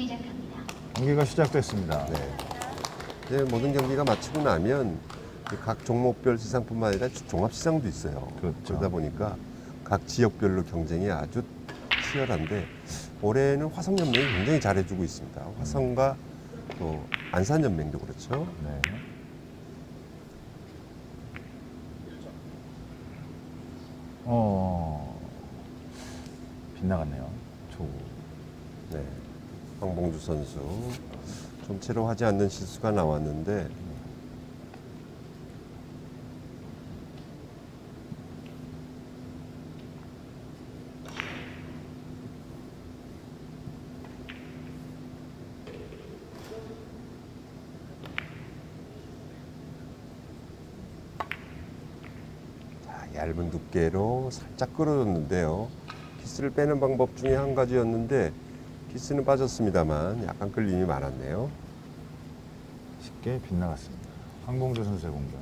시작합니다. 경기가 시작됐습니다. 네. 이제 모든 경기가 마치고 나면 각 종목별 시상뿐만 아니라 종합 시상도 있어요. 그렇죠. 그러다 보니까 각 지역별로 경쟁이 아주 치열한데 올해는 화성연맹이 굉장히 잘해주고 있습니다. 화성과 또 안산연맹도 그렇죠. 네. 빗나갔네요. 조. 네. 황봉주 선수 좀채로 하지 않는 실수가 나왔는데 얇은 두께로 살짝 끌어줬는데요. 키스를 빼는 방법 중에 한 가지였는데 키스는 빠졌습니다만 약간 끌림이 많았네요. 쉽게 빗나갔습니다. 황봉주 선수의 공격.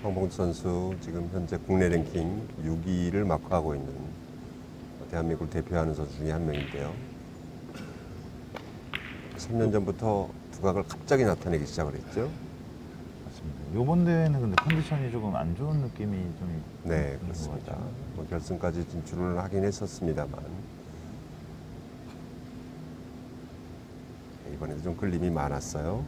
황봉주 선수 지금 현재 국내 랭킹 6위를 마크하고 있는 대한민국을 대표하는 선수 중에 한 명인데요. 3년 전부터 두각을 갑자기 나타내기 시작을 했죠. 맞습니다. 이번 대회는 근데 컨디션이 조금 안 좋은 느낌이 좀 네, 있는 것 그렇습니다. 같죠. 뭐 결승까지 진출을 하긴 했었습니다만 이번에도 좀 끌림이 많았어요.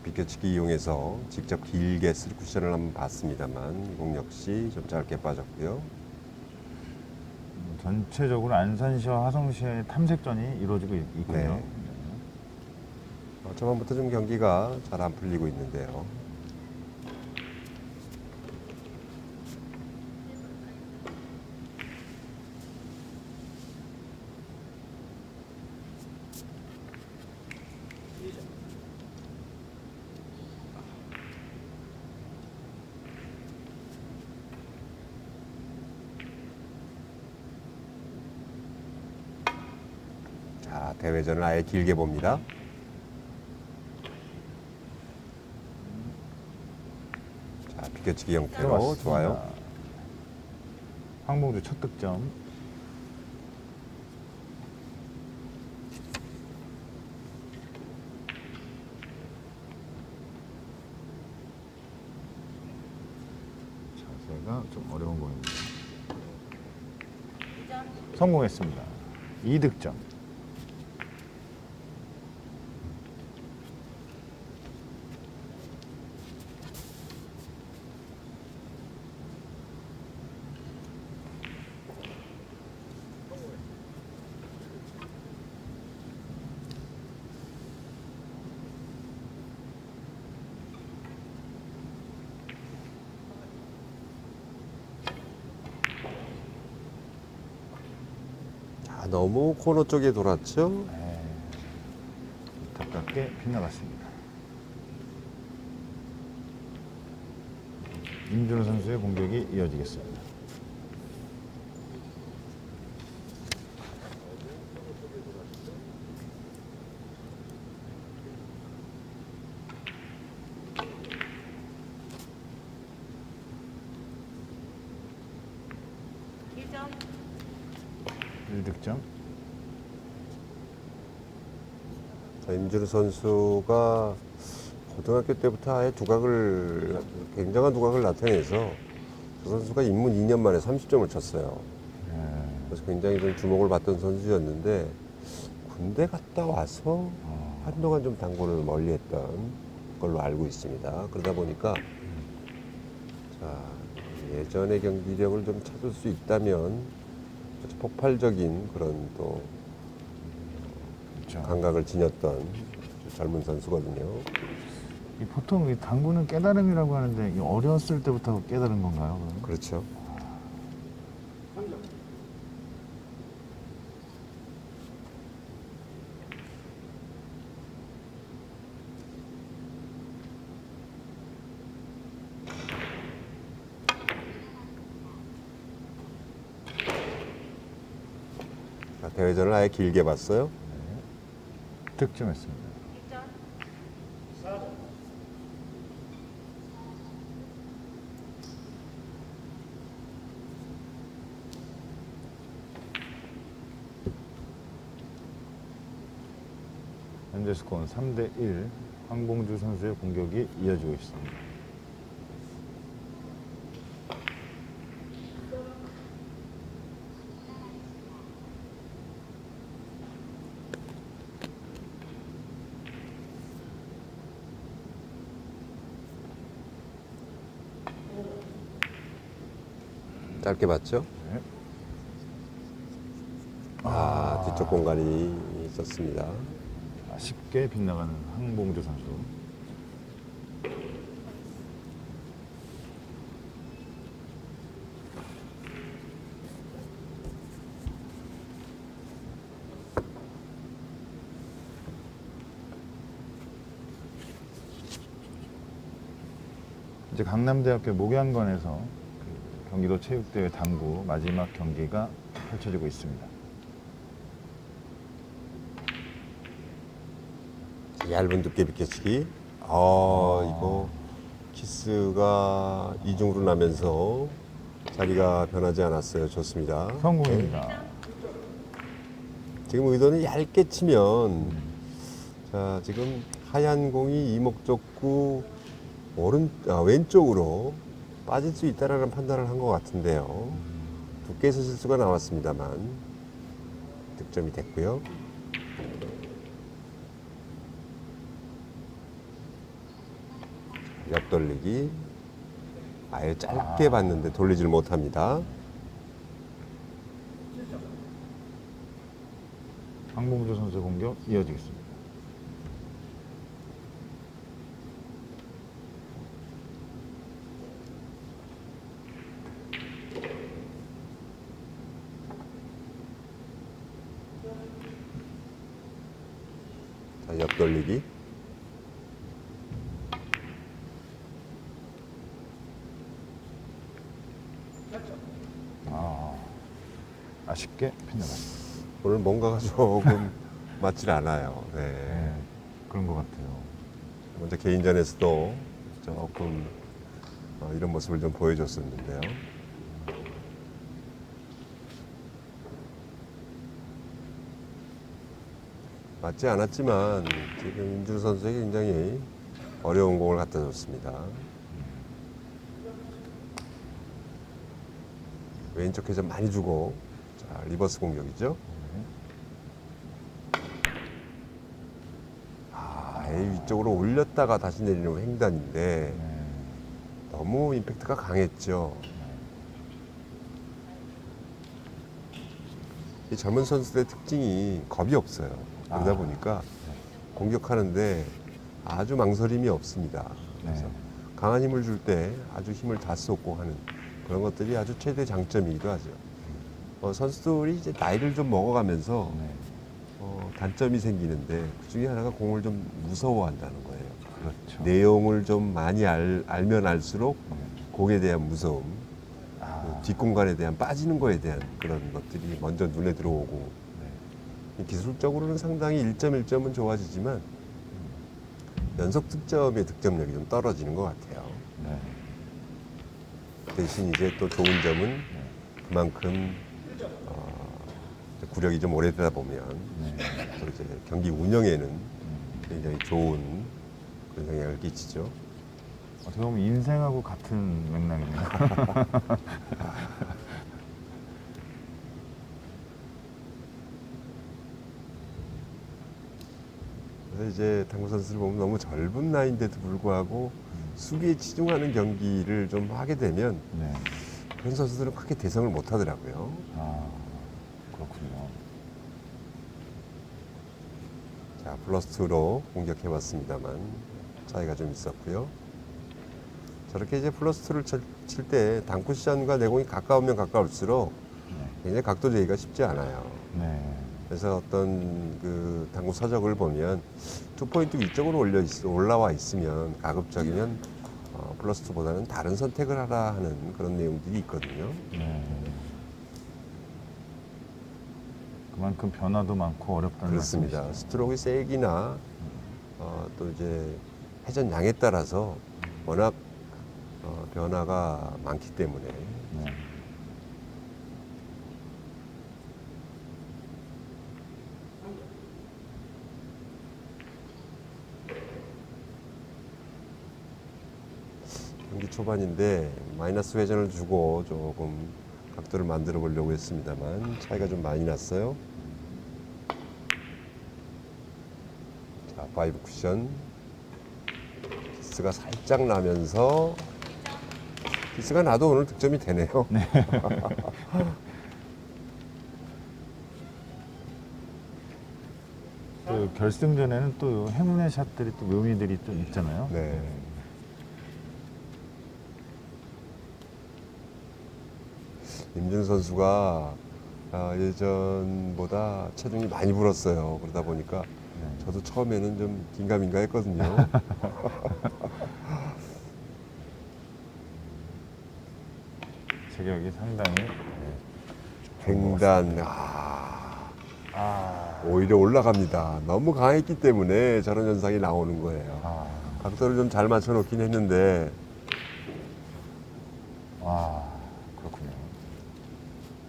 비껴치기 이용해서 직접 길게 쓸 쿠션을 한번 봤습니다만 이 공 역시 좀 짧게 빠졌고요. 전체적으로 안산시와 화성시의 탐색전이 이루어지고 있군요. 네. 저번부터 좀 경기가 잘 안 풀리고 있는데요. 자, 대회전을 아예 길게 봅니다. 자, 비껴치기 형태로 좋아요. 황봉주 첫 득점. 자세가 좀 어려운 공입니다. 성공했습니다. 2득점. 너무 코너 쪽에 돌았죠? 네. 가깝게 빗나갔습니다. 임준호 선수의 공격이 이어지겠습니다. 득점. 임준우 선수가 고등학교 때부터 아예 굉장한 두각을 나타내서 그 선수가 입문 2년 만에 30점을 쳤어요. 그래서 굉장히 좀 주목을 받던 선수였는데 군대 갔다 와서 한동안 좀 당구를 멀리했던 걸로 알고 있습니다. 그러다 보니까 자, 예전의 경기력을 좀 찾을 수 있다면 아주 폭발적인 그런 또 그렇죠. 감각을 지녔던 젊은 선수거든요. 보통 이 당구는 깨달음이라고 하는데 어렸을 때부터 깨달은 건가요? 그럼? 그렇죠. 대회전을 아예 길게 봤어요. 득점했습니다. 현재 스코어는 3대1. 황봉주 선수의 공격이 이어지고 있습니다. 짧게 봤죠? 네. 뒤쪽 공간이 있었습니다. 쉽게 빗나가는 황봉주 선수. 이제 강남대학교 목양관에서 그 경기도 체육대회 당구 마지막 경기가 펼쳐지고 있습니다. 얇은 두께 비껴치기. 이거 키스가 이중으로 나면서 자리가 변하지 않았어요. 좋습니다. 성공입니다. 지금 의도는 얇게 치면, 자, 지금 하얀 공이 이목적구 왼쪽으로 빠질 수 있다라는 판단을 한 것 같은데요. 두께에서 실수가 나왔습니다만 득점이 됐고요. 옆돌리기. 아예 짧게 봤는데 돌리질 못합니다. 황봉주 선수의 공격 이어지겠습니다. 자, 옆돌리기. 아쉽게 빗나갔습니다. 오늘 뭔가가 조금 맞질 않아요. 네. 네, 그런 것 같아요. 먼저 개인전에서도 조금 이런 모습을 좀 보여줬었는데요. 맞지 않았지만 지금 임준우 선수에게 굉장히 어려운 공을 갖다 줬습니다. 왼쪽 회전 많이 주고, 자, 리버스 공격이죠. 아예 위쪽으로 올렸다가 다시 내리는 횡단인데 너무 임팩트가 강했죠. 이 젊은 선수들의 특징이 겁이 없어요. 그러다 보니까 공격하는데 아주 망설임이 없습니다. 그래서 강한 힘을 줄 때 아주 힘을 다 쏟고 하는 그런 것들이 아주 최대 장점이기도 하죠. 선수들이 이제 나이를 좀 먹어가면서 단점이 생기는데 그 중에 하나가 공을 좀 무서워한다는 거예요. 그렇죠. 내용을 좀 많이 알면 알수록 공에 대한 무서움, 뒷공간에 대한 빠지는 거에 대한 그런 것들이 먼저 눈에 들어오고, 기술적으로는 상당히 1점 1점은 좋아지지만 연속 득점의 득점력이 좀 떨어지는 것 같아요. 네. 대신 이제 또 좋은 점은 그만큼 구력이 좀 오래되다 보면 또 이제 경기 운영에는 굉장히 좋은 그런 영향을 끼치죠. 어떻게 보면 인생하고 같은 맥락이네요. 그래서 이제 당구 선수를 보면 너무 젊은 나이인데도 불구하고 수비에 치중하는 경기를 좀 하게 되면 네. 그런 선수들은 크게 대성을 못 하더라고요. 그렇군요. 자, 플러스2로 공격해봤습니다만 차이가 좀 있었고요. 저렇게 이제 플러스2를 칠 때 당쿠션과 내공이 가까우면 가까울수록 굉장히 각도 제기가 쉽지 않아요. 네. 그래서 어떤 그 당구 서적을 보면 2포인트 위쪽으로 올라와 있으면 가급적이면 플러스2보다는 다른 선택을 하라 하는 그런 내용들이 있거든요. 네. 그만큼 변화도 많고 어렵다는 그렇습니다. 말씀이시죠? 스트로크 세기나 또 이제 회전 양에 따라서 워낙 변화가 많기 때문에 네. 경기 초반인데 마이너스 회전을 주고 조금 각도를 만들어 보려고 했습니다만 차이가 좀 많이 났어요. 자, 5 쿠션 키스가 살짝 나면서 키스가 나도 오늘 득점이 되네요. 그 결승전에는 또 행운의 샷들이 또 묘미들이 좀 있잖아요. 네. 임준우 선수가 예전보다 체중이 많이 불었어요. 그러다 보니까 네. 저도 처음에는 좀 긴가민가 했거든요. 체격이 상당히 횡단, 오히려 올라갑니다. 너무 강했기 때문에 저런 현상이 나오는 거예요. 각도를 좀 잘 맞춰 놓긴 했는데, 그렇군요.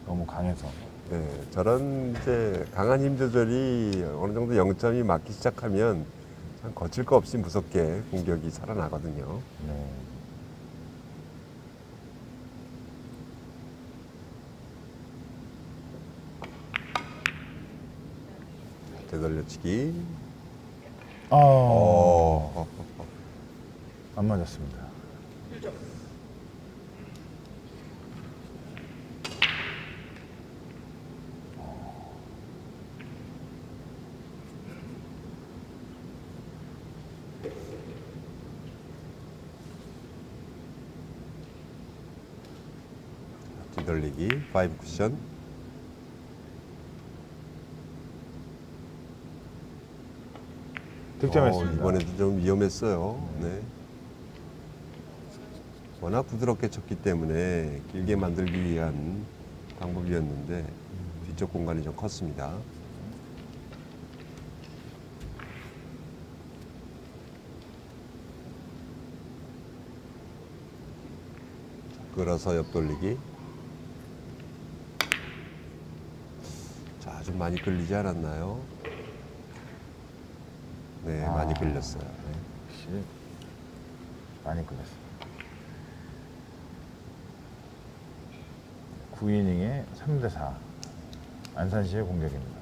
너무 강해서. 네, 저런 이제 강한 힘 조절이 어느 정도 0점이 맞기 시작하면 참 거칠 거 없이 무섭게 공격이 살아나거든요. 네. 되돌려치기. 안 맞았습니다. 뒤돌리기 5 쿠션. 득점했습니다. 이번에도 좀 위험했어요. 네. 워낙 부드럽게 쳤기 때문에 길게 만들기 위한 방법이었는데 뒤쪽 공간이 좀 컸습니다. 끌어서 옆돌리기. 자, 좀 많이 끌리지 않았나요? 네, 많이 끌렸어요. 네. 역시 많이 끌렸습니다. 9이닝에 3대4 안산시의 공격입니다.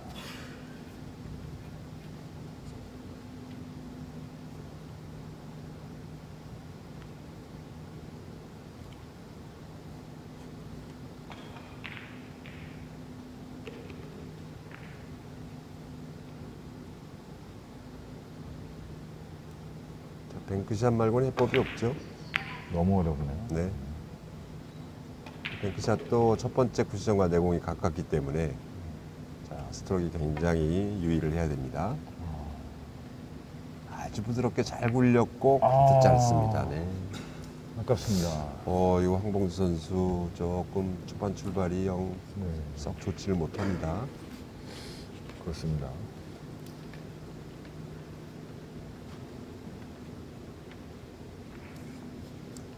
뱅크샷 말고는 해법이 없죠. 너무 어렵네요. 네. 뱅크샷도 첫 번째 쿠션과 내공이 가깝기 때문에 자, 스트로크가 굉장히 유의를 해야 됩니다. 아주 부드럽게 잘 굴렸고 듣지 않습니다. 네. 아깝습니다. 이거 황봉수 선수 조금 초반 출발이 영 썩 좋지를 못합니다. 그렇습니다.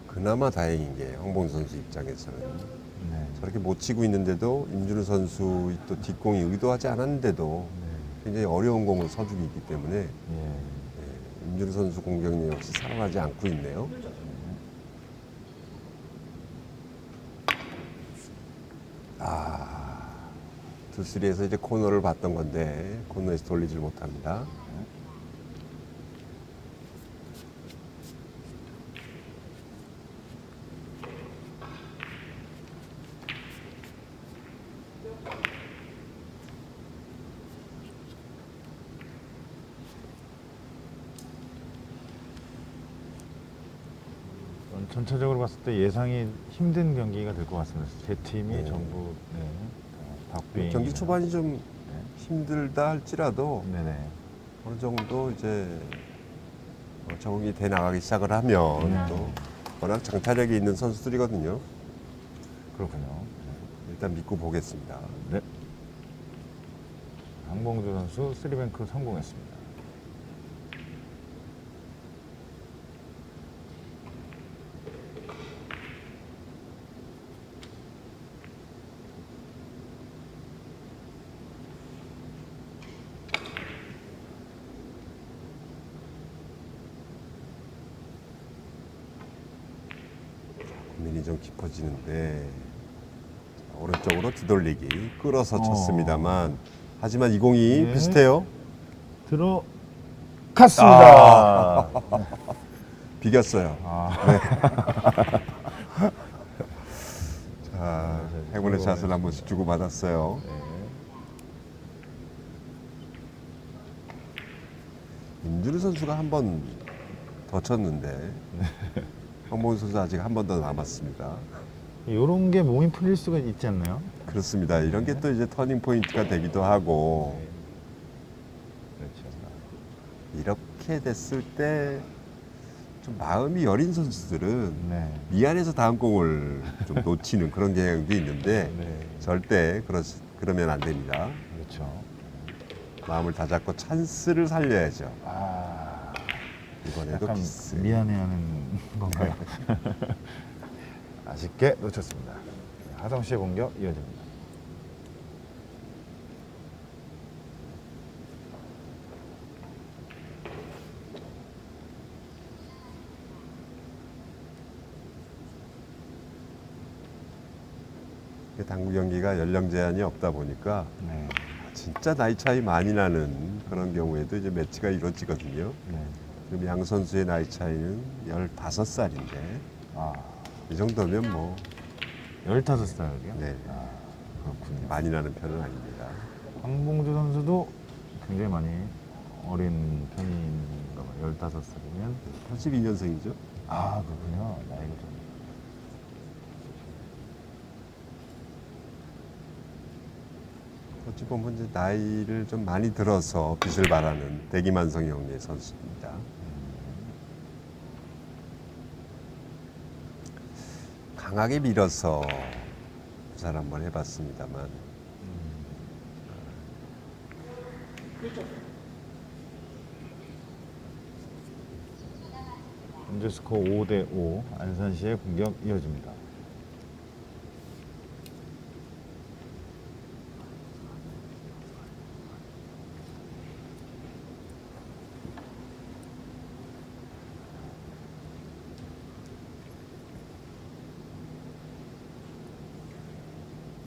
그나마 다행인 게 황봉수 선수 입장에서는 네. 저렇게 못 치고 있는데도 임준우 선수 또 뒷공이 의도하지 않았는데도 굉장히 어려운 공을 서주고 있기 때문에 예. 임준우 선수 공격력 역시 살아나지 않고 있네요. 투쓰리에서 이제 코너를 봤던 건데 코너에서 돌리질 못합니다. 전체적으로 봤을 때 예상이 힘든 경기가 될 것 같습니다. 제 팀이 네. 전부 박빙. 경기 초반이 좀 힘들다 할지라도 네네. 어느 정도 이제 적응이 돼 나가기 시작을 하면 또 워낙 장타력이 있는 선수들이거든요. 그렇군요. 일단 믿고 보겠습니다. 네. 황봉주 선수 3뱅크 성공했습니다. 고민이 좀 깊어지는데 자, 오른쪽으로 뒤돌리기 끌어서 쳤습니다만 하지만 이 공이 네. 비슷해요. 들어갔습니다. 비겼어요. 아, 자, 행운의 샷을 한 번씩 주고 받았어요. 네. 임준우 선수가 한 번 더 쳤는데 황봉주 선수 아직 한 번 더 남았습니다. 이런 게 몸이 풀릴 수가 있지 않나요? 그렇습니다. 이런 게 또 이제 터닝 포인트가 되기도 하고 그렇죠. 이렇게 됐을 때 좀 마음이 여린 선수들은 네. 미안해서 다음 공을 좀 놓치는 그런 경향도 있는데 네. 절대 그러면 안 됩니다. 그렇죠. 마음을 다잡고 찬스를 살려야죠. 아, 이번에도 약간 키스. 미안해하는 건가요? 아쉽게 놓쳤습니다. 하성 씨의 공격 이어집니다. 당구 경기가 연령 제한이 없다 보니까 네. 진짜 나이 차이 많이 나는 그런 경우에도 이제 매치가 이루어지거든요. 네. 지금 양 선수의 나이 차이는 15살인데 아, 이 정도면 뭐 15살이요? 네. 아, 그렇군요. 많이 나는 편은 아닙니다. 황봉주 선수도 굉장히 많이 어린 편인가 봐요. 15살이면. 82년생이죠. 아, 그렇군요. 나이가 좀. 어찌 보면 이제 나이를 좀 많이 들어서 빛을 발하는 대기만성형의 선수입니다. 강하게 밀어서 부산 한번 해봤습니다만 현재 스코어 5대5. 안산시의 공격 이어집니다.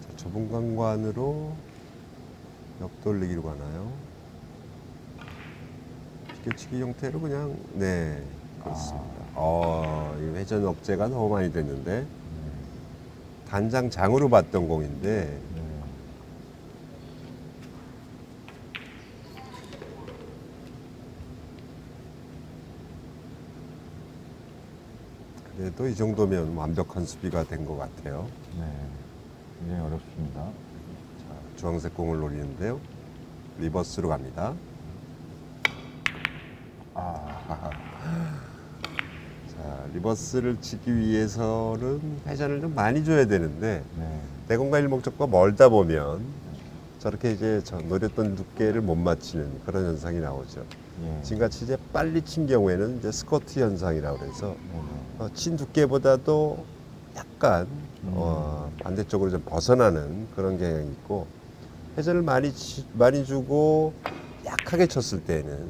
자, 좁은 강관으로 옆돌리기로 가나요? 비껴치기 형태로 그냥 네 그렇습니다. 이 회전 억제가 너무 많이 됐는데 단장 장으로 봤던 공인데 네. 그래도 이 정도면 완벽한 수비가 된 것 같아요. 네. 굉장히 어렵습니다. 자, 주황색 공을 노리는데요. 리버스로 갑니다. 자, 리버스를 치기 위해서는 회전을 좀 많이 줘야 되는데 네. 대공과 일목적과 멀다 보면 저렇게 이제 노렸던 두께를 못 맞추는 그런 현상이 나오죠. 예. 지금같이 이제 빨리 친 경우에는 이제 스쿼트 현상이라고 그래서 네네. 친 두께보다도 약간 반대쪽으로 좀 벗어나는 그런 경향이 있고 회전을 많이 주고 약하게 쳤을 때는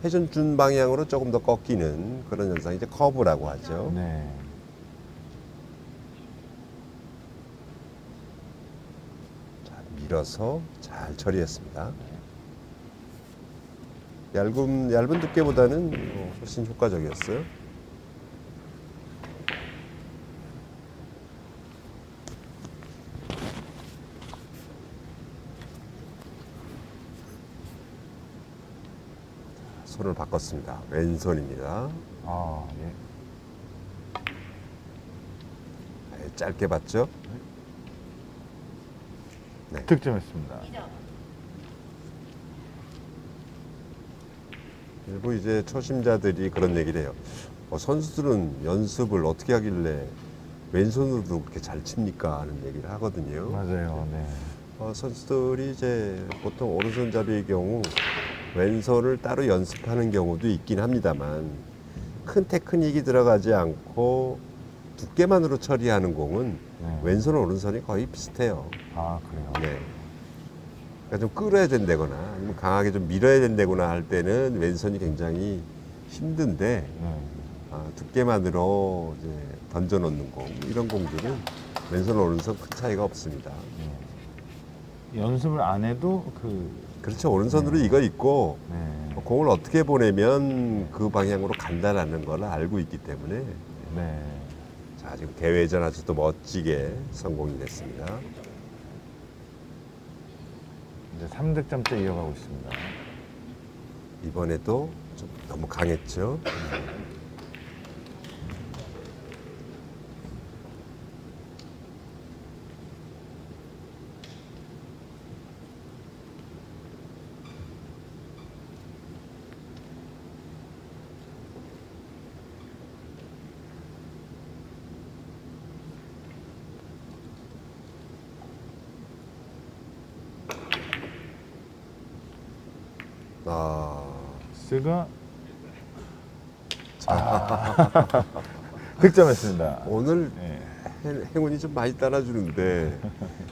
회전 준 방향으로 조금 더 꺾이는 그런 현상이 이제 커브라고 하죠. 네. 자, 밀어서 잘 처리했습니다. 얇은 두께보다는 훨씬 효과적이었어요. 손을 바꿨습니다. 왼손입니다. 아, 예. 네, 짧게 봤죠? 득점했습니다. 일부 이제 초심자들이 그런 얘기를 해요. 선수들은 연습을 어떻게 하길래 왼손으로도 그렇게 잘 칩니까? 하는 얘기를 하거든요. 맞아요. 네. 선수들이 이제 보통 오른손잡이의 경우 왼손을 따로 연습하는 경우도 있긴 합니다만 큰 테크닉이 들어가지 않고 두께만으로 처리하는 공은 네. 왼손 오른손이 거의 비슷해요. 아, 그래요? 네. 그러니까 좀 끌어야 된다거나 아니면 강하게 좀 밀어야 된다거나 할 때는 왼손이 굉장히 힘든데 네. 두께만으로 이제 던져 놓는 공 이런 공들은 왼손 오른손 큰 차이가 없습니다. 연습을 안 해도 그렇죠. 오른손으로 이거 있고 네. 공을 어떻게 보내면 그 방향으로 간다라는 걸 알고 있기 때문에 네. 자 지금 대회전 아주 또 멋지게 성공이 됐습니다. 이제 3득점째 이어가고 있습니다. 이번에도 좀 너무 강했죠. 스가 득점했습니다. 오늘 네. 행운이 좀 많이 따라주는데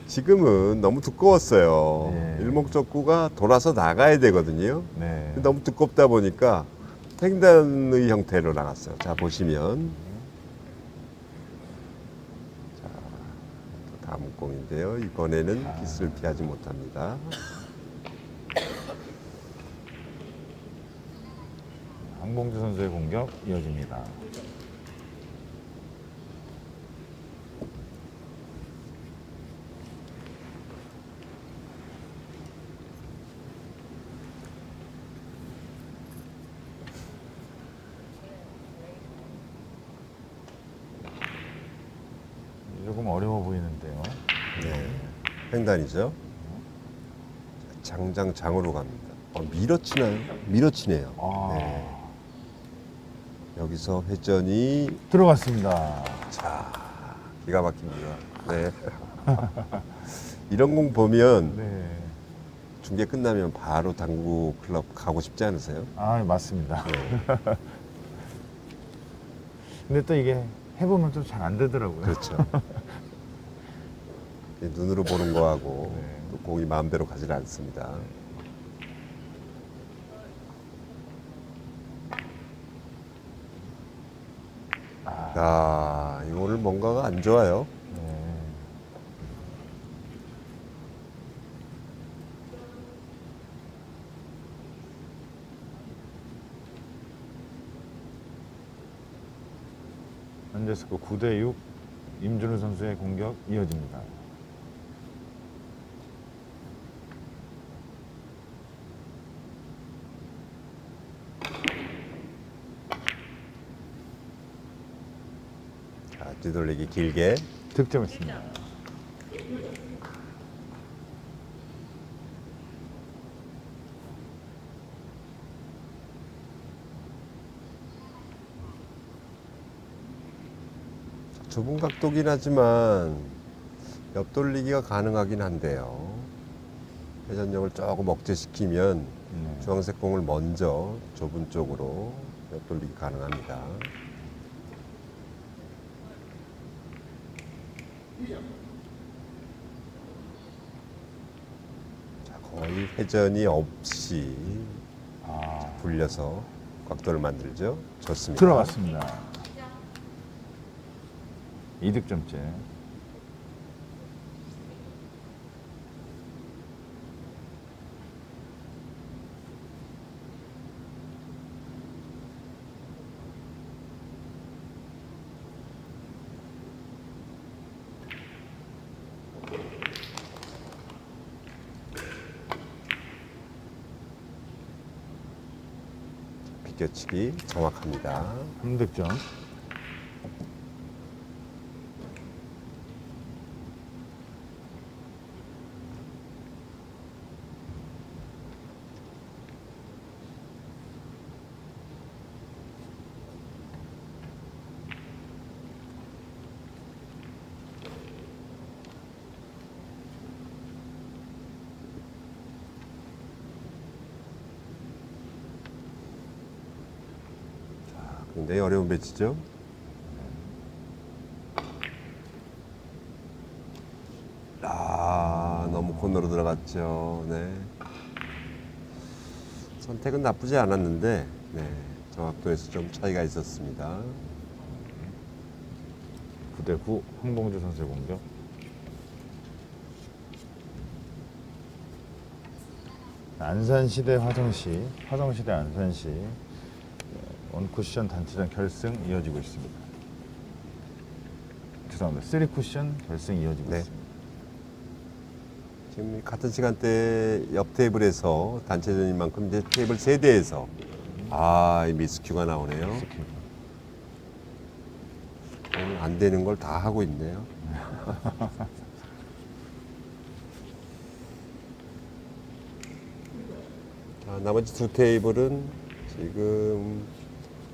지금은 너무 두꺼웠어요. 네. 일목적구가 돌아서 나가야 되거든요. 네. 너무 두껍다 보니까 횡단의 형태로 나갔어요. 자 보시면 자, 또 다음 공인데요. 이번에는 기스를 피하지 못합니다. 황봉주 선수의 공격 이어집니다. 조금 어려워 보이는데요. 네, 횡단이죠. 장으로 갑니다. 밀어치나요? 밀어치네요. 아, 네. 여기서 회전이 들어갔습니다. 자 기가 막힙니다. 네. 이런 공 보면 네. 중계 끝나면 바로 당구 클럽 가고 싶지 않으세요? 아, 맞습니다. 네. 근데 또 이게 해보면 좀 잘 안 되더라고요. 그렇죠. 눈으로 보는 거하고 네. 또 공이 마음대로 가지 않습니다. 이 오늘 뭔가가 안 좋아요. 네. 현재 스코어 9대6 임준우 선수의 공격 이어집니다. 자, 뒤돌리기 길게. 득점했습니다. 좁은 각도긴 하지만 옆돌리기가 가능하긴 한데요. 회전력을 조금 억제시키면 네. 주황색 공을 먼저 좁은 쪽으로 옆돌리기 가능합니다. 자, 거의 회전이 없이 굴려서 각도를 만들죠. 좋습니다. 들어갔습니다. 2득점째. 비껴치기 정확합니다. 3득점. 굉장히 어려운 배치죠. 너무 코너로 들어갔죠. 네. 선택은 나쁘지 않았는데, 네. 정확도에서 좀 차이가 있었습니다. 9대9 황봉주 선수의 공격. 안산시 대 화성시, 화성시 대 안산시 원쿠션 단체전 결승 이어지고 있습니다. 죄송합니다. 3쿠션 결승 이어지고 네. 있습니다. 지금 같은 시간대 옆 테이블에서 단체전인 만큼 이제 테이블 세대에서 이 미스큐가 나오네요. 오늘 안 되는 걸 다 하고 있네요. 자, 나머지 두 테이블은 지금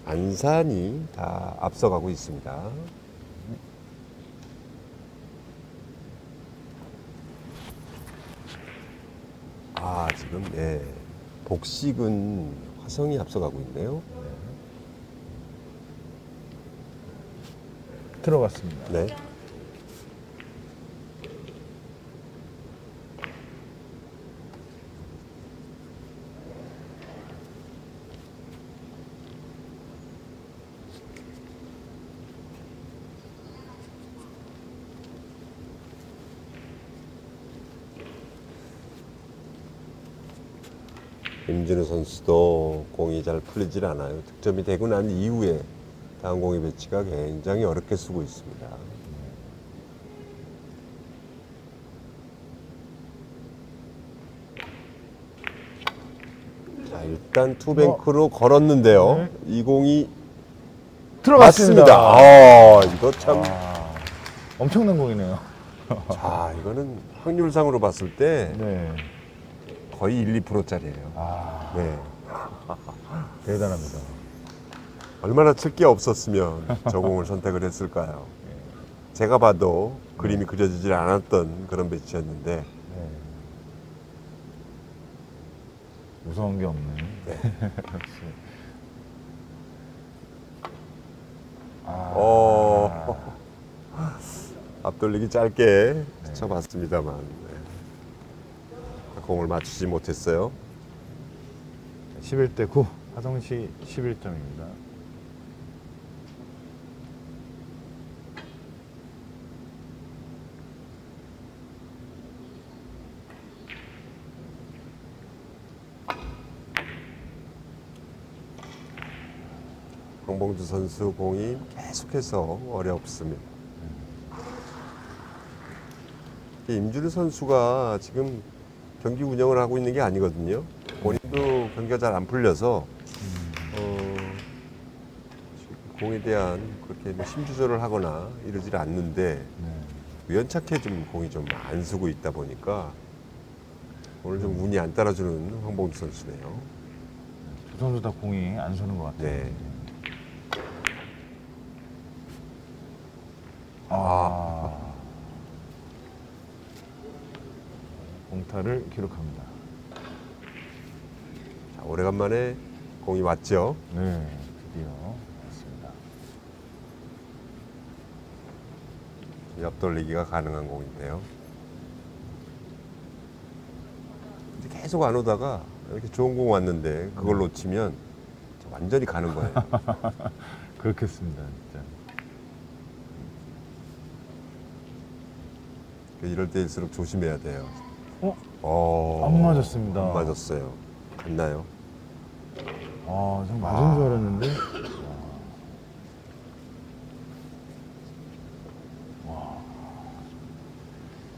안산이 다 앞서가고 있습니다. 지금 복식은 화성이 앞서가고 있네요. 들어갔습니다. 네. 임준우 선수도 공이 잘 풀리질 않아요. 득점이 되고 난 이후에 다음 공의 배치가 굉장히 어렵게 쓰고 있습니다. 자, 일단 투뱅크로 걸었는데요. 네. 이 공이 들어갔습니다. 맞습니다. 이거 참. 엄청난 공이네요. 자, 이거는 확률상으로 봤을 때 네. 거의 1, 2%짜리예요. 네. 대단합니다. 얼마나 칠 게 없었으면 저 공을 선택을 했을까요? 제가 봐도 그림이 그려지질 않았던 그런 배치였는데. 네. 무서운 게 없네. 네. 역시. 앞돌리기 짧게 쳐봤습니다만 공을 맞추지 못했어요. 11대9 화성시 11점입니다. 황봉주 선수 공이 계속해서 어렵습니다. 임준우 선수가 지금 경기 운영을 하고 있는 게 아니거든요. 본인도 경기가 잘 안 풀려서 공에 대한 그렇게 뭐 힘 조절을 하거나 이러질 않는데 우연찮게 좀 공이 좀 안 쓰고 있다 보니까 오늘 좀 운이 안 따라주는 황봉주 선수네요. 두 선수 다 공이 안 서는 것 같아요. 네. 공타를 기록합니다. 자, 오래간만에 공이 왔죠. 네, 드디어 왔습니다. 옆돌리기가 가능한 공인데요. 이제 계속 안 오다가 이렇게 좋은 공 왔는데 그걸 놓치면 완전히 가는 거예요. 그렇겠습니다, 진짜. 이럴 때일수록 조심해야 돼요. 안 맞았습니다. 안 맞았어요. 갔나요? 좀 맞은 줄 알았는데.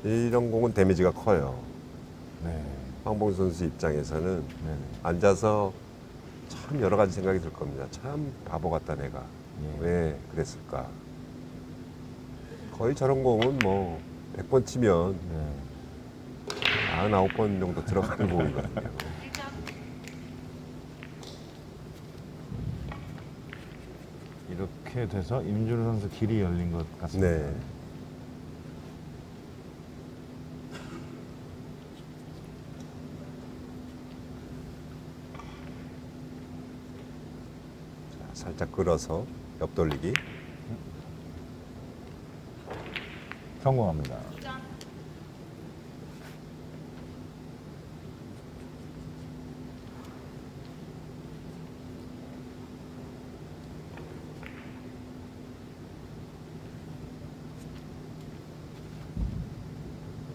이런 공은 데미지가 커요. 네. 황봉주 선수 입장에서는 네네. 앉아서 참 여러 가지 생각이 들 겁니다. 참 바보 같다 내가. 예. 왜 그랬을까? 거의 저런 공은 뭐 100번 치면 네. 99번 정도 들어가는 공이거든요. 이렇게 돼서 임준우 선수 길이 열린 것 같습니다. 네. 살짝 끌어서 옆돌리기. 성공합니다.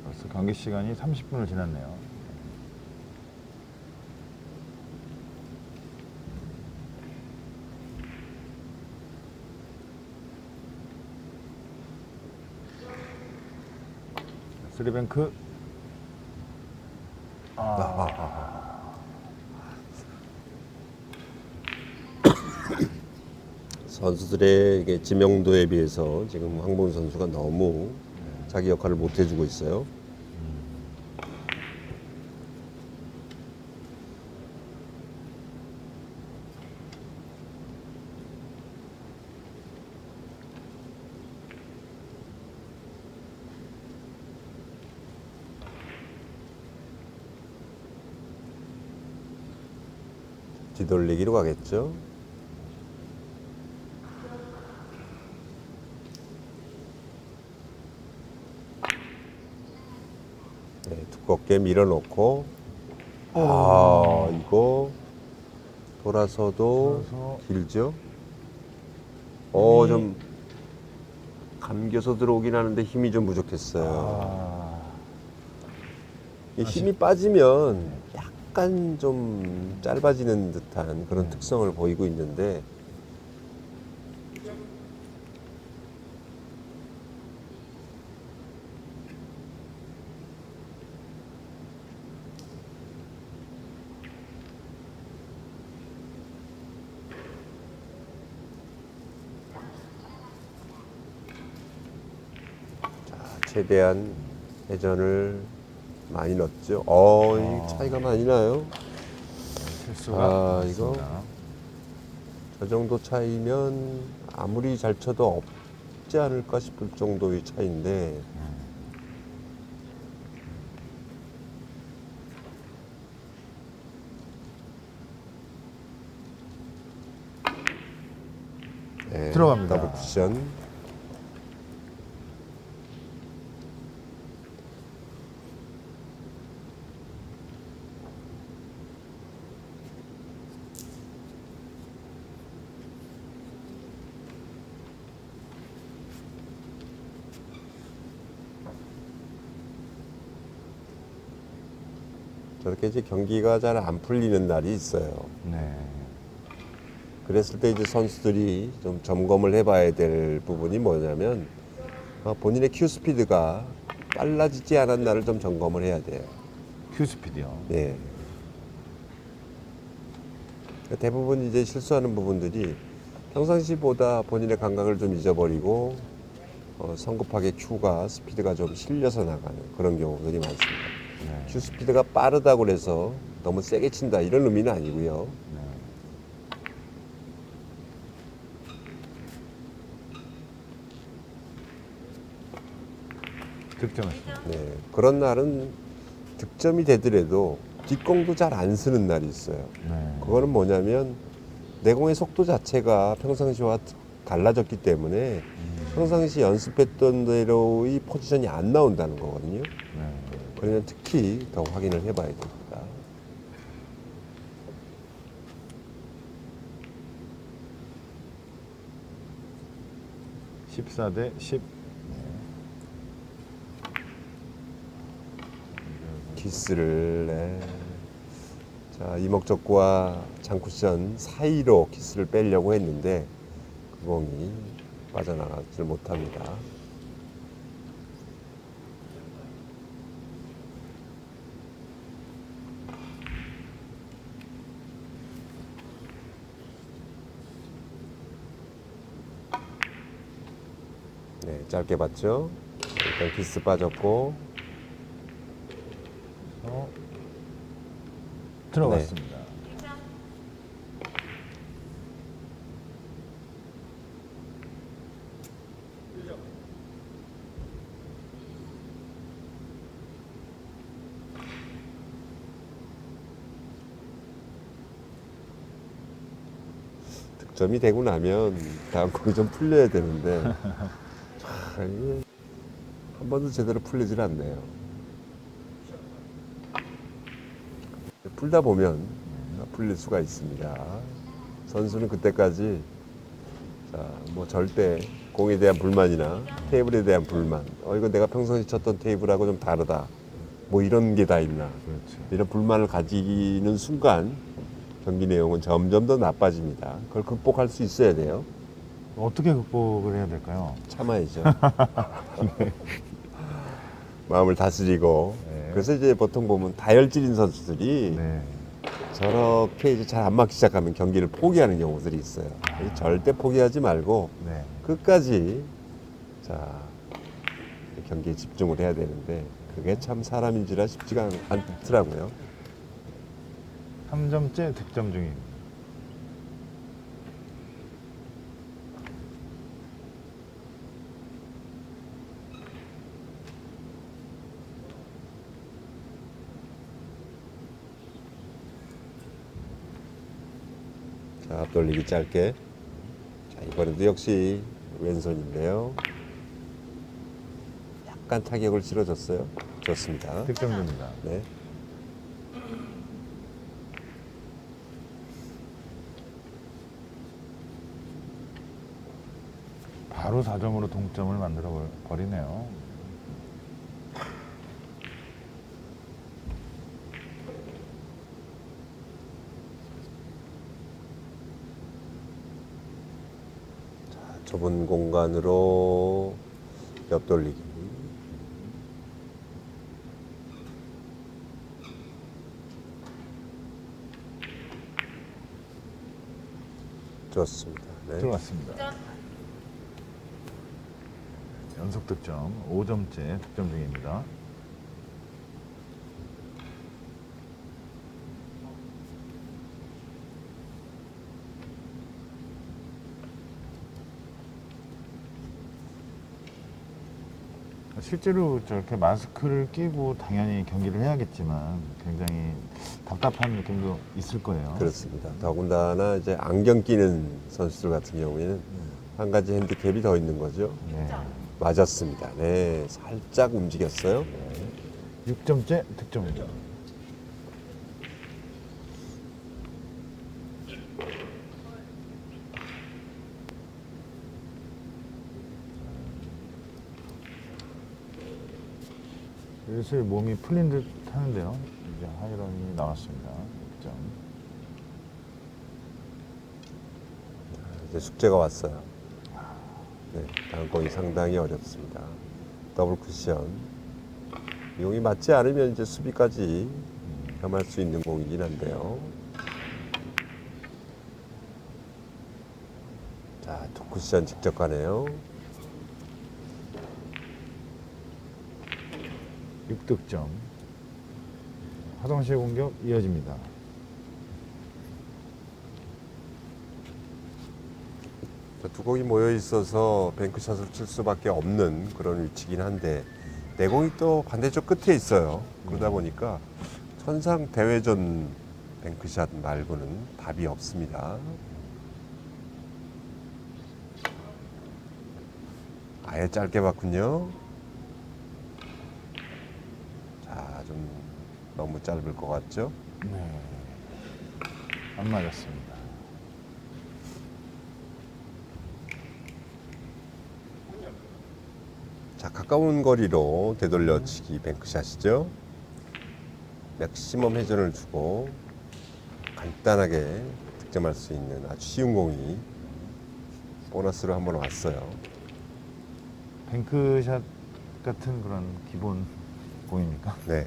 벌써 경기 시간이 30분을 지났네요. 쓰리뱅크. 선수들의 이게 지명도에 비해서 지금 황봉 선수가 너무 자기 역할을 못 해주고 있어요. 뒤돌리기로 가겠죠. 네, 두껍게 밀어놓고 이거 돌아서도 돌아서. 길죠. 좀 감겨서 들어오긴 하는데 힘이 좀 부족했어요. 이 힘이 빠지면 약간 좀 짧아지는 듯한 그런 특성을 보이고 있는데 최대한 회전을 많이 넣었죠. 이 차이가 많이 나요. 실수가 이거 없습니다. 저 정도 차이면 아무리 잘 쳐도 없지 않을까 싶을 정도의 차이인데 네, 들어갑니다. 더블 쿠션. 저렇게 이제 경기가 잘 안 풀리는 날이 있어요. 네. 그랬을 때 이제 선수들이 좀 점검을 해봐야 될 부분이 뭐냐면 본인의 큐 스피드가 빨라지지 않았나를 좀 점검을 해야 돼요. 큐 스피드요. 네. 대부분 이제 실수하는 부분들이 평상시보다 본인의 감각을 좀 잊어버리고 성급하게 큐가 스피드가 좀 실려서 나가는 그런 경우들이 많습니다. 네. 큐 스피드가 빠르다고 해서 너무 세게 친다 이런 의미는 아니고요. 네. 득점했습니다. 네, 그런 날은 득점이 되더라도 뒷공도 잘 안 쓰는 날이 있어요. 네. 그거는 뭐냐면 내공의 속도 자체가 평상시와 달라졌기 때문에 평상시 연습했던 대로의 포지션이 안 나온다는 거거든요. 네. 그러면 특히 더 확인을 해봐야 됩니다. 네. 14대 10. 키스를 자, 이목적구와 장쿠션 사이로 키스를 빼려고 했는데 그 공이 빠져나가질 못합니다. 네, 짧게 봤죠. 일단 키스 빠졌고 들어갔습니다. 득점이 되고 나면 다음 공이 좀 풀려야 되는데 이게 한 번도 제대로 풀리질 않네요. 풀다 보면 풀릴 수가 있습니다. 선수는 그때까지 뭐 절대 공에 대한 불만이나 테이블에 대한 불만, 이거 내가 평소에 쳤던 테이블하고 좀 다르다, 뭐 이런 게 다 있나, 그렇죠. 이런 불만을 가지는 순간 경기 내용은 점점 더 나빠집니다. 그걸 극복할 수 있어야 돼요. 어떻게 극복을 해야 될까요? 참아야죠. 마음을 다스리고. 네. 그래서 이제 보통 보면 다혈질인 선수들이 네. 저렇게 이제 잘 안 맞기 시작하면 경기를 포기하는 경우들이 있어요. 절대 포기하지 말고 네. 끝까지 경기에 집중을 해야 되는데 그게 참 사람인지라 쉽지가 않더라고요. 3점째 득점 중입니다. 자, 앞돌리기 짧게. 자, 이번에도 역시 왼손인데요. 약간 타격을 실어줬어요. 좋습니다. 득점 중입니다. 네. 바로 4점으로 동점을 만들어 버리네요. 좁은 공간으로 옆돌리기. 좋습니다. 네. 들어갔습니다. 연속 득점 5점째 득점 중입니다. 실제로 저렇게 마스크를 끼고 당연히 경기를 해야겠지만 굉장히 답답한 느낌도 있을 거예요. 그렇습니다. 더군다나 이제 안경 끼는 선수들 같은 경우에는 한 가지 핸디캡이 더 있는 거죠. 네. 맞았습니다. 네, 살짝 움직였어요. 6점째 득점입니다. 슬슬 몸이 풀린 듯 하는데요. 이제 하이런이 나왔습니다. 득점. 이제 숙제가 왔어요. 네, 다음 공이 상당히 어렵습니다. 더블 쿠션. 이 공이 맞지 않으면 이제 수비까지 겸할 수 있는 공이긴 한데요. 자, 두 쿠션 직접 가네요. 6득점. 화동시의 공격 이어집니다. 두 공이 모여 있어서 뱅크샷을 칠 수밖에 없는 그런 위치긴 한데 내 공이 또 반대쪽 끝에 있어요. 그러다 보니까 천상 대회전 뱅크샷 말고는 답이 없습니다. 아예 짧게 봤군요. 자, 좀 너무 짧을 것 같죠? 네. 안 맞았습니다. 자, 가까운 거리로 되돌려치기 뱅크샷이죠. 맥시멈 회전을 주고 간단하게 득점할 수 있는 아주 쉬운 공이 보너스로 한번 왔어요. 뱅크샷 같은 그런 기본 공입니까? 네.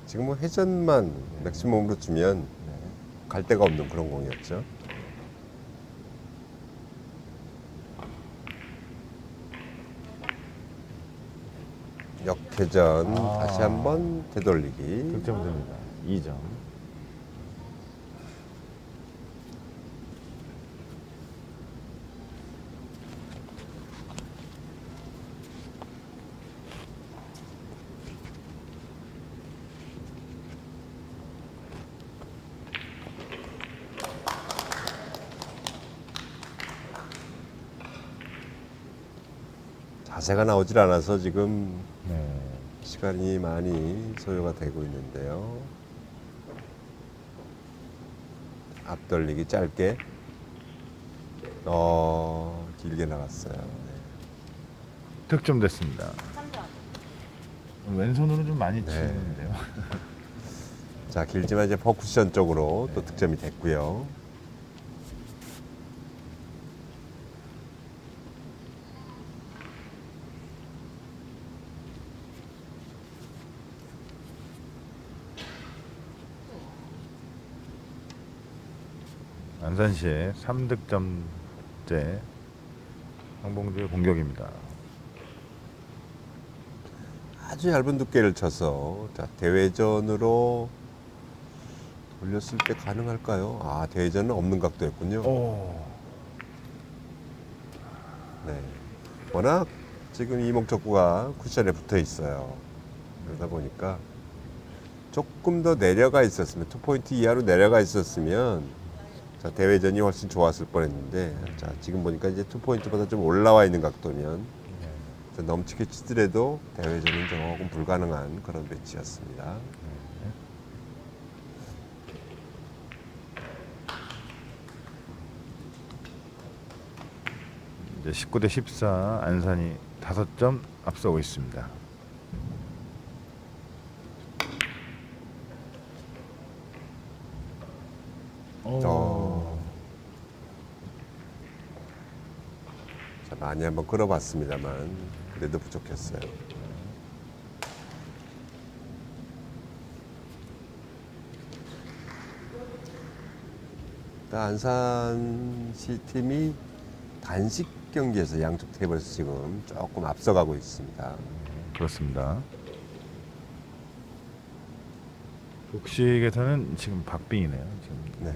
지금 뭐 회전만 맥시멈으로 주면 네. 갈 데가 없는 그런 공이었죠. 역회전 다시 한번 되돌리기. 득점 됩니다. 2점. 자세가 나오질 않아서 지금 네. 시간이 많이 소요가 되고 있는데요. 앞돌리기 짧게. 길게 나갔어요. 네. 득점됐습니다. 왼손으로 좀 많이 네. 치는데요. 자, 길지만 이제 퍼쿠션 쪽으로 또 득점이 됐고요. 안산시의 3득점째 황봉주의 공격입니다. 아주 얇은 두께를 쳐서 자, 대회전으로 올렸을 때 가능할까요? 아, 대회전은 없는 각도였군요. 오. 네. 워낙 지금 이목적구가 쿠션에 붙어 있어요. 그러다 보니까 조금 더 내려가 있었으면, 2포인트 이하로 내려가 있었으면 자, 대회전이 훨씬 좋았을 뻔했는데, 자, 지금 보니까 이제 2포인트보다 좀 올라와 있는 각도면 넘치게 치더라도 대회전은 조금 불가능한 그런 배치였습니다. 이제 19대 14 안산이 5점 앞서고 있습니다. 자, 많이 한번 끌어봤습니다만 그래도 부족했어요. 안산시 팀이 단식 경기에서 양쪽 테이블에서 지금 조금 앞서가고 있습니다. 그렇습니다. 복식에서는 지금 박빙이네요. 지금. 네.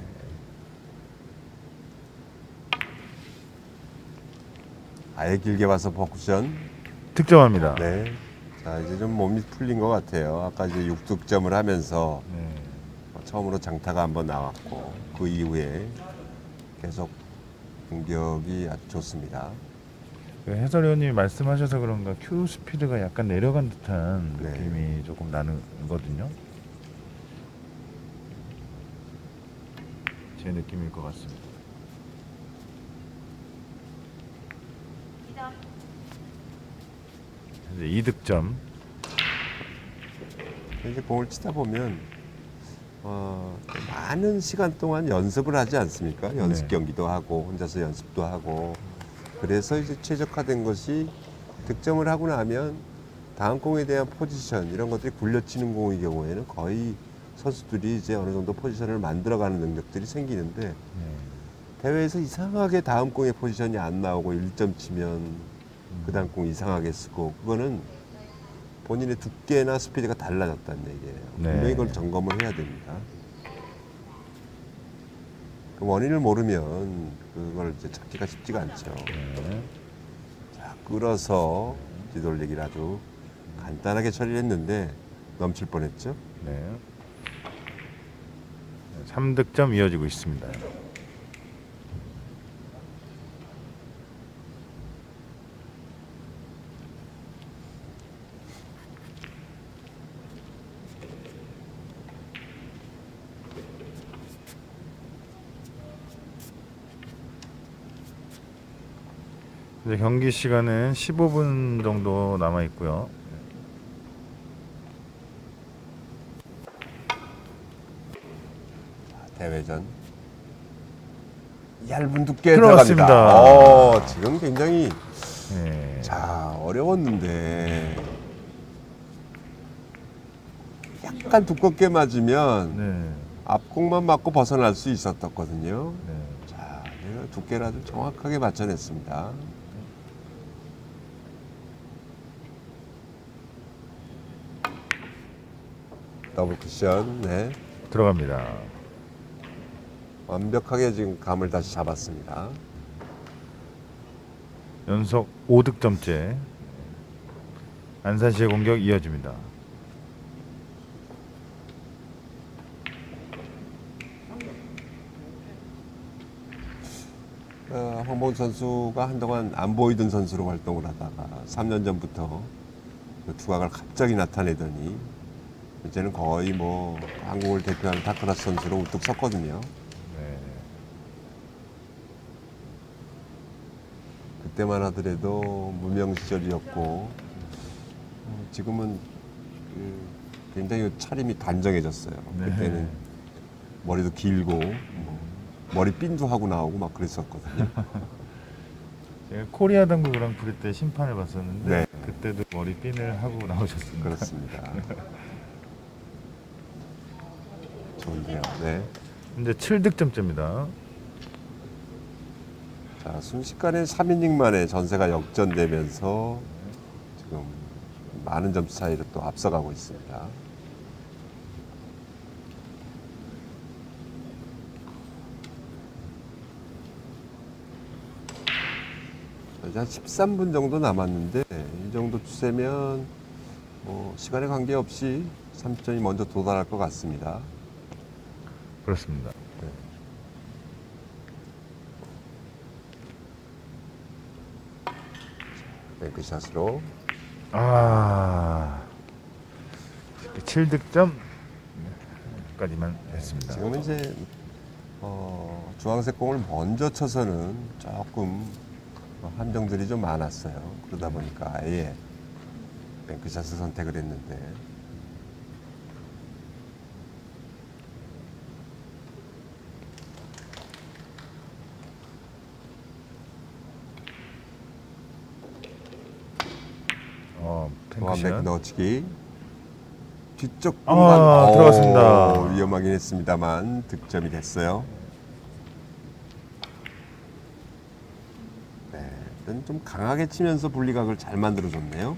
아예 길게 와서 퍼쿠션. 득점합니다. 네. 자, 이제 좀 몸이 풀린 것 같아요. 아까 이제 6득점을 하면서 네. 처음으로 장타가 한번 나왔고 그 이후에 계속 공격이 아주 좋습니다. 그 해설위원님이 말씀하셔서 그런가 큐 스피드가 약간 내려간 듯한 네. 느낌이 조금 나거든요. 제 느낌일 것 같습니다. 이제 2득점. 이제 공을 치다 보면 많은 시간 동안 연습을 하지 않습니까? 연습 네. 경기도 하고 혼자서 연습도 하고 그래서 이제 최적화된 것이 득점을 하고 나면 다음 공에 대한 포지션 이런 것들이 굴려치는 공의 경우에는 거의 선수들이 이제 어느 정도 포지션을 만들어가는 능력들이 생기는데 네. 대회에서 이상하게 다음 공의 포지션이 안 나오고 1점 치면 그 다음 공 이상하게 쓰고 그거는 본인의 두께나 스피드가 달라졌다는 얘기예요. 네. 분명히 그걸 점검을 해야 됩니다. 그 원인을 모르면 그걸 이제 찾기가 쉽지가 않죠. 네. 자, 끌어서 뒤돌리기를 아주 간단하게 처리를 했는데 넘칠 뻔했죠. 네. 3득점 이어지고 있습니다. 이제 경기 시간은 15분 정도 남아 있고요. 대회전 얇은 두께 들어갔습니다. 들어갑니다. 지금 굉장히 네. 자 어려웠는데 약간 두껍게 맞으면 네. 앞공만 맞고 벗어날 수 있었거든요. 네. 자, 내가 두께를 아주 정확하게 맞춰냈습니다. 더블 쿠션, 네. 들어갑니다. 완벽하게 지금 감을 다시 잡았습니다. 연속 5득점째. 안산시의 공격 이어집니다. 황봉 선수가 한동안 안 보이던 선수로 활동을 하다가 3년 전부터 그 두각을 갑자기 나타내더니 이제는 거의 뭐 한국을 대표하는 타크라스 선수로 우뚝 섰거든요. 네. 그때만 하더라도 무명 시절이었고 지금은 굉장히 차림이 단정해졌어요. 네. 그때는 머리도 길고 뭐 머리 핀도 하고 나오고 막 그랬었거든요. 제가 코리아 당구 그랑프리 때 심판을 봤었는데 네. 그때도 머리 핀을 하고 나오셨습니다. 그렇습니다. 좋은데요. 네. 현재 7득점째입니다. 자, 순식간에 3이닝 만에 전세가 역전되면서 지금 많은 점수 차이로 또 앞서가고 있습니다. 이제 한 13분 정도 남았는데 이 정도 추세면 시간에 관계없이 30점이 먼저 도달할 것 같습니다. 그렇습니다. 뱅크샷으로 7득점까지만 했습니다. 지금은 이제 주황색 공을 먼저 쳐서는 조금 함정들이 좀 많았어요. 그러다 보니까 아예 뱅크샷을 선택을 했는데 탱크샷. 뱅크 넣어치기 뒤쪽 공간 들어갔습니다. 위험하긴 했습니다만 득점이 됐어요. 네, 일단 좀 강하게 치면서 분리각을 잘 만들어줬네요.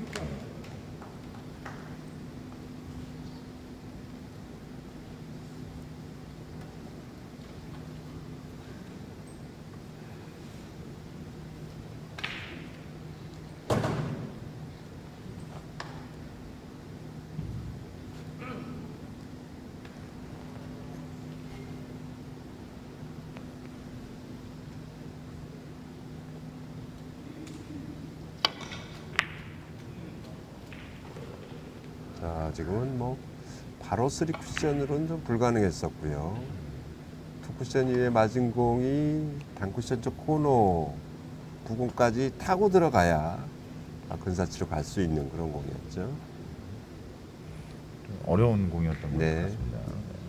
자, 지금은 뭐 바로 3쿠션으로는 좀 불가능했었고요. 2쿠션 위에 맞은 공이 단쿠션 쪽 코너 부근까지 타고 들어가야 근사치로 갈 수 있는 그런 공이었죠. 어려운 공이었던 것 네. 같습니다.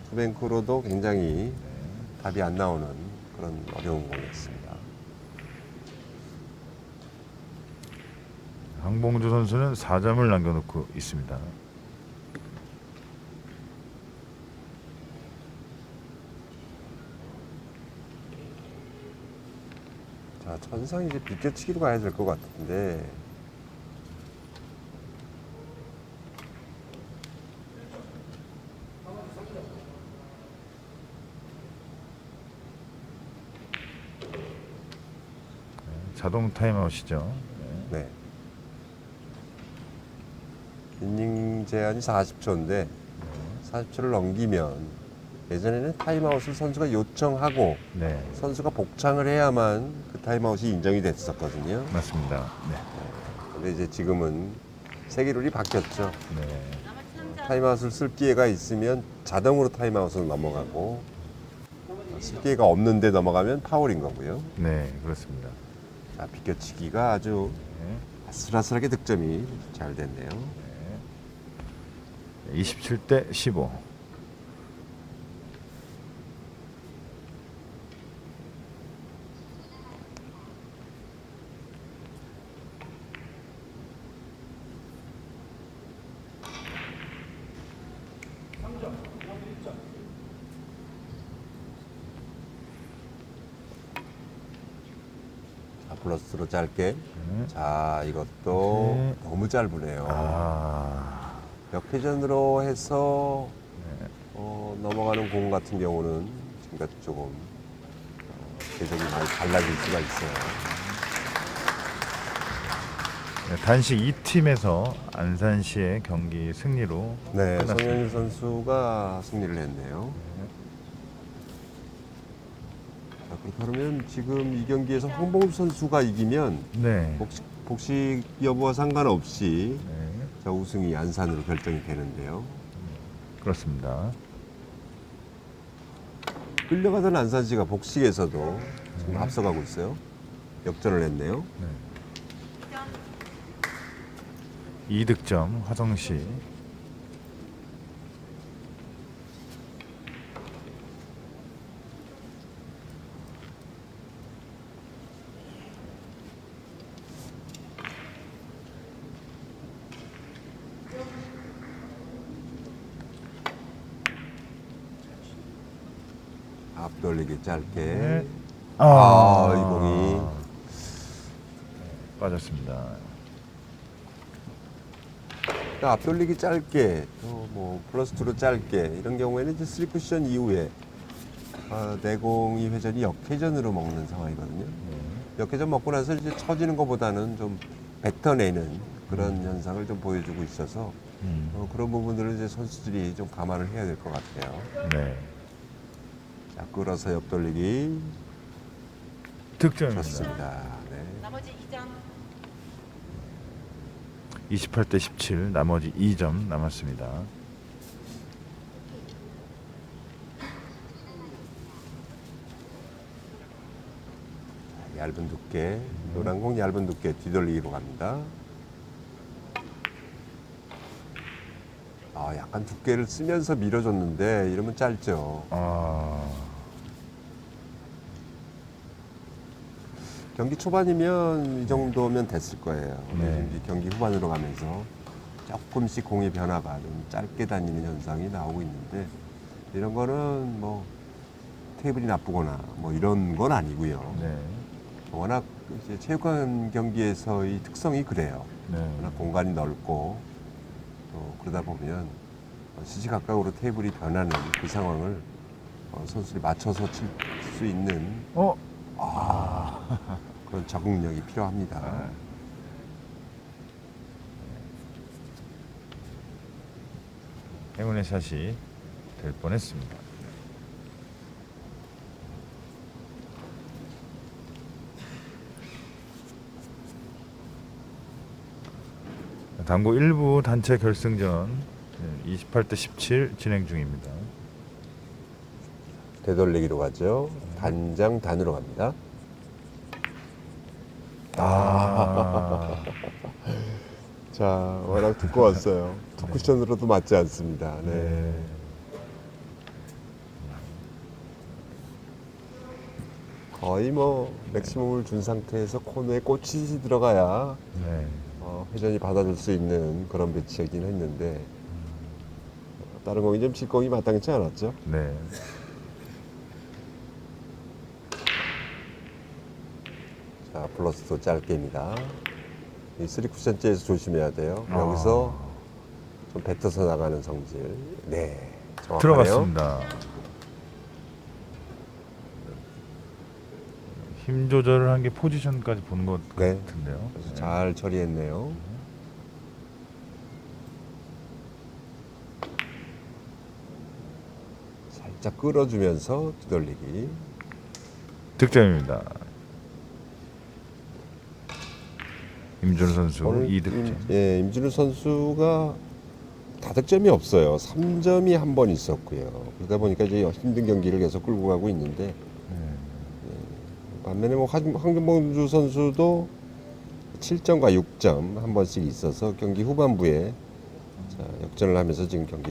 투뱅크로도 굉장히 답이 안 나오는 그런 어려운 공이었습니다. 황봉주 선수는 4점을 남겨놓고 있습니다. 자, 천상 이제 비껴치기로 가야 될 것 같은데. 자동 타임아웃이죠. 네. 이닝 제한이 40초인데 40초를 넘기면 예전에는 타임아웃을 선수가 요청하고 네, 선수가 복창을 해야만 그 타임아웃이 인정이 됐었거든요. 맞습니다. 네, 근데 이제 지금은 세계룰이 바뀌었죠. 네. 타임아웃을 쓸 기회가 있으면 자동으로 타임아웃으로 넘어가고 쓸 기회가 없는데 넘어가면 파울인 거고요. 네, 그렇습니다. 자, 비껴치기가 아주 네. 아슬아슬하게 득점이 잘 됐네요. 27대 15. 자, 플러스로 짧게. 네. 자, 이것도 네. 너무 짧으네요. 몇 역회전으로 해서 네. 넘어가는 공 같은 경우는 지금까지 조금 궤적이 많이 달라질 수가 있어요. 네, 단식 2팀에서 안산시의 경기 승리로 네, 끝났습니다. 송현일 선수가 승리를 했네요. 그러면 지금 이 경기에서 황봉주 선수가 이기면 네. 복식 여부와 상관없이 네. 자, 우승이 안산으로 결정이 되는데요. 그렇습니다. 끌려가던 안산시가 복식에서도 지금 앞서가고 있어요. 역전을 했네요. 네. 2득점 화성시. 앞돌리기 짧게. 네. 이 공이 빠졌습니다. 그러니까 앞돌리기 짧게, 또 뭐 플러스 2로 짧게 이런 경우에는 이제 3쿠션 이후에 내공이 회전이 역회전으로 먹는 상황이거든요. 역회전 먹고 나서 이제 처지는 것보다는 좀 뱉어내는 그런 현상을 좀 보여주고 있어서 그런 부분들을 이제 선수들이 좀 감안을 해야 될 것 같아요. 네. 자, 끌어서 옆돌리기 득점입니다. 좋습니다. 네. 나머지 2점. 28대 17, 나머지 2점 남았습니다. 얇은 두께, 노란 공 얇은 두께 뒤돌리기로 갑니다. 약간 두께를 쓰면서 밀어줬는데 이러면 짧죠. 경기 초반이면 이 정도면 됐을 거예요. 네. 이제 경기 후반으로 가면서 조금씩 공의 변화가 좀 짧게 다니는 현상이 나오고 있는데 이런 거는 뭐 테이블이 나쁘거나 뭐 이런 건 아니고요. 네. 워낙 이제 체육관 경기에서의 특성이 그래요. 네. 워낙 공간이 넓고 또 그러다 보면 시시각각으로 테이블이 변하는 그 상황을 선수들이 맞춰서 칠 수 있는 그런 적응력이 필요합니다. 행운의 샷이 될 뻔했습니다. 당구 1부 단체 결승전 28대 17 진행 중입니다. 되돌리기로 가죠. 단장 단으로 갑니다. 자, 워낙 두꺼웠어요. 투 쿠션으로도 맞지 않습니다. 네. 거의 뭐 맥시멈을 준 상태에서 코너에 꽃이 들어가야 네. 회전이 받아줄 수 있는 그런 배치이긴 했는데 다른 공이 좀 직공이 마땅치 않았죠. 네. 자, 플러스도 짧게입니다. 이 3쿠션째에서 조심해야 돼요. 여기서 좀 뱉어서 나가는 성질. 네, 정확하네요. 들어갔습니다. 힘 조절을 한 게 포지션까지 보는 것 네. 같은데요. 그래서 잘 처리했네요. 살짝 끌어주면서 뒤돌리기. 득점입니다. 임준호 선수 오늘 2득점. 임준우 선수가 다득점이 없어요. 3점이 한 번 있었고요. 그러다 보니까 이제 힘든 경기를 계속 끌고 가고 있는데 반면에 뭐 황준봉주 선수도 7점과 6점 한 번씩 있어서 경기 후반부에 자, 역전을 하면서 지금 경기